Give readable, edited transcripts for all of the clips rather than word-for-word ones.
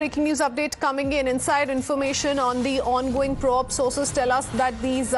Breaking news update coming in. Inside information on the ongoing probe. Sources tell us that these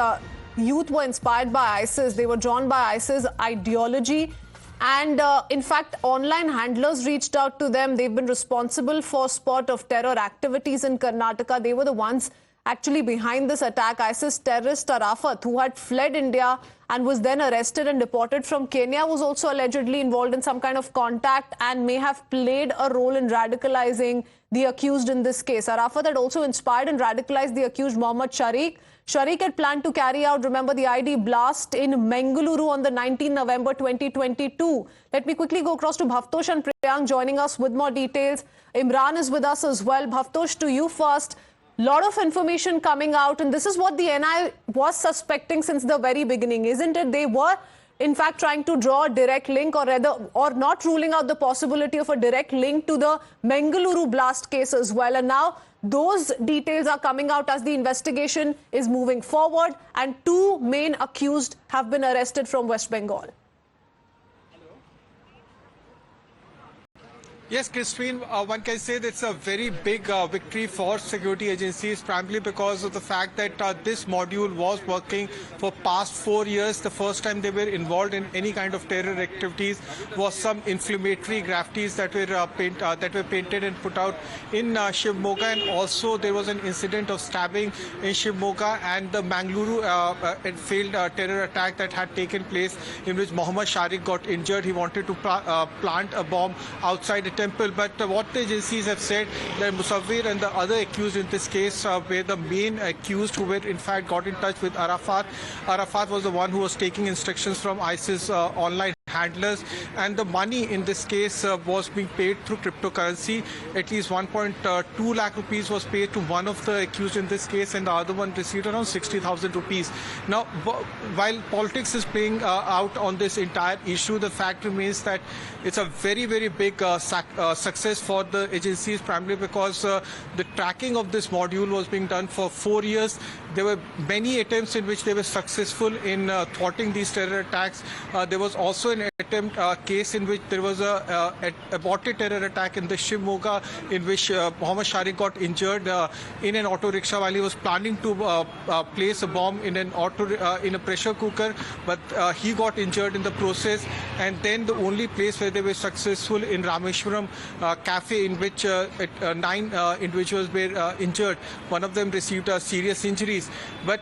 youth were inspired by ISIS. They were drawn by ISIS ideology. And in fact, online handlers reached out to them. They've been responsible for spot of terror activities in Karnataka. They were the ones actually behind this attack. ISIS terrorist Arafat, who had fled India and was then arrested and deported from Kenya, was also allegedly involved in some kind of contact and may have played a role in radicalizing the accused in this case. Arafat had also inspired and radicalized the accused Mohammad Sharik. Sharik had planned to carry out, remember, the ID blast in Bengaluru on the 19th November 2022. Let me quickly go across to Bhavtosh and Priyank joining us with more details. Imran is with us as well. Bhavtosh, to you first. Lot of information coming out, and this is what the NI was suspecting since the very beginning, isn't it? They were, in fact, trying to draw a direct link, or rather, or not ruling out the possibility of a direct link to the Bengaluru blast case as well. And now those details are coming out as the investigation is moving forward, and two main accused have been arrested from West Bengal. Yes, Christine, one can say that it's a very big victory for security agencies, primarily because of the fact that this module was working for past 4 years. The first time they were involved in any kind of terror activities was some inflammatory graffitis that were painted and put out in Shivamogga, and also there was an incident of stabbing in Shivamogga and the Bengaluru failed terror attack that had taken place, in which Mohammad Sharik got injured. He wanted to plant a bomb outside a temple, but what the agencies have said that Musawwir and the other accused in this case were the main accused who were in fact got in touch with Arafat. Arafat was the one who was taking instructions from ISIS online handlers, and the money in this case was being paid through cryptocurrency. At least 1.2 lakh rupees was paid to one of the accused in this case, and the other one received around 60,000 rupees. Now, while politics is playing out on this entire issue, the fact remains that it's a very, very big success for the agencies, primarily because the tracking of this module was being done for 4 years. There were many attempts in which they were successful in thwarting these terror attacks. There was also an attempt case in which there was a aborted terror attack in the Shivamogga, in which Mohammad Sharik got injured in an auto rickshaw while he was planning to place a bomb in an in a pressure cooker, but he got injured in the process. And then the only place where they were successful in Rameshwaram cafe, in which 9 individuals were injured. One of them received serious injuries. But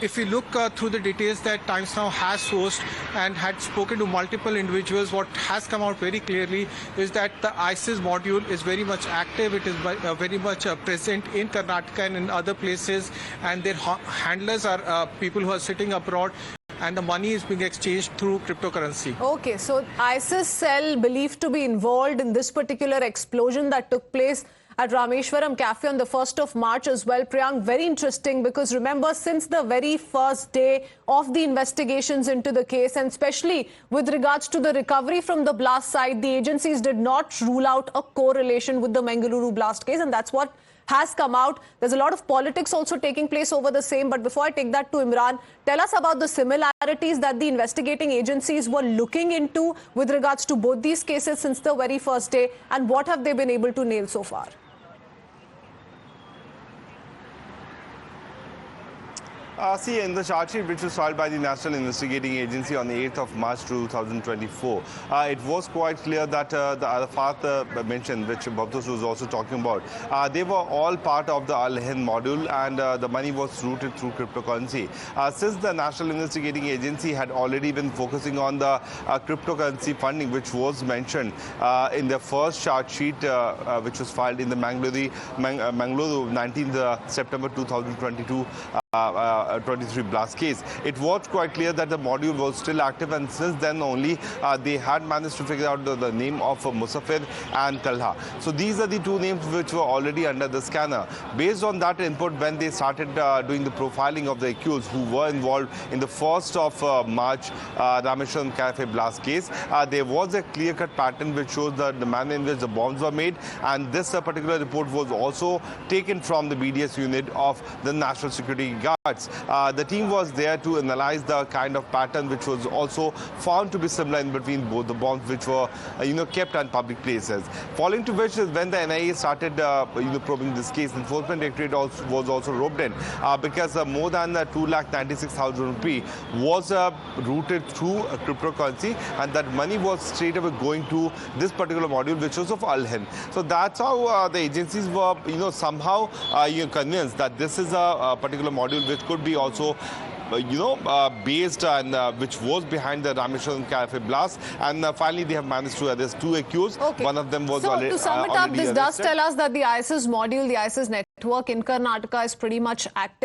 if you look through the details that Times Now has sourced and had spoken to multiple individuals, what has come out very clearly is that the ISIS module is very much active. It is very much present in Karnataka and in other places, and their handlers are people who are sitting abroad, and the money is being exchanged through cryptocurrency. Okay, so ISIS cell believed to be involved in this particular explosion that took place at Rameshwaram Cafe on the 1st of March as well. Priyank, very interesting, because remember, since the very first day of the investigations into the case, and especially with regards to the recovery from the blast site, the agencies did not rule out a correlation with the Bengaluru blast case, and that's what has come out. There's a lot of politics also taking place over the same. But before I take that to Imran, tell us about the similarities that the investigating agencies were looking into with regards to both these cases since the very first day, and what have they been able to nail so far? See, in the charge sheet which was filed by the National Investigating Agency on the 8th of March 2024, it was quite clear that the Arafat mentioned, which Bhavtosh was also talking about, they were all part of the Al-Hind module, and the money was routed through cryptocurrency. Since the National Investigating Agency had already been focusing on the cryptocurrency funding, which was mentioned in the first charge sheet, which was filed in the Bengaluru 19th September 2022, 23 blast case, it was quite clear that the module was still active, and since then only they had managed to figure out the name of Musawwir and Talha. So these are the two names which were already under the scanner. Based on that input, when they started doing the profiling of the accused who were involved in the 1st of March Rameshwaram Cafe blast case, there was a clear-cut pattern which shows that the manner in which the bombs were made, and this particular report was also taken from the BDS unit of the National Security regards. The team was there to analyze the kind of pattern which was also found to be similar in between both the bombs which were kept on public places. Following to which is when the NIA started probing this case. Enforcement Directorate was also roped in because more than 2,96,000 rupee was routed through cryptocurrency, and that money was straight away going to this particular module which was of Al Hind. So that's how the agencies were somehow convinced that this is a particular module which could be also based and which was behind the Rameshwaram Cafe blast. And finally, they have managed to arrest 2 accused. Okay. One of them was so already to sum it up, this arrested. does tell us that the ISIS module, the ISIS network in Karnataka is pretty much active.